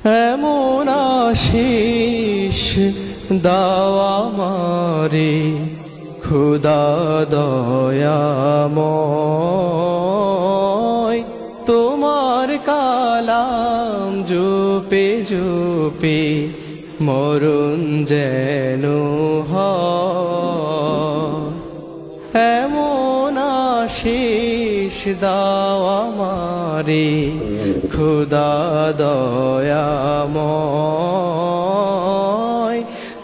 এমন আশিস দাও আমারে খোদা দয়াময়, তোমার কালাম জপে জপে মরণ যেন হয়। এমন আশিস দাও আমারে খোদা দয়াময়,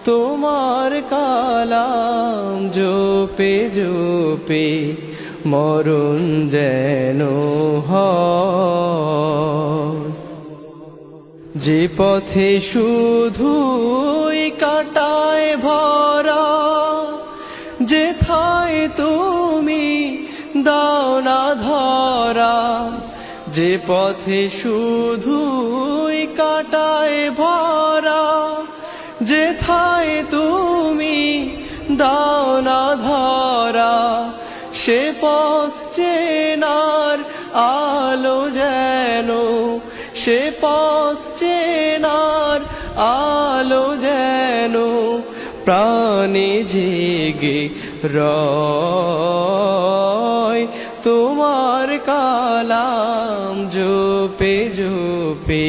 তোমার কালাম জপে জপে মরণ যেন হয়। যে পথে শুধুই কাটায় ভরা, যেথায় তুমি দাও না ধরা, যে পথে শুধুই কাটায় ভরা, যেথায় তুমি দাও না ধরা, সে পথ চেনার আলো যেন, সে পথ চেনার আলো যেন প্রাণে জেগে রয়। তোমার কালাম জপে জপে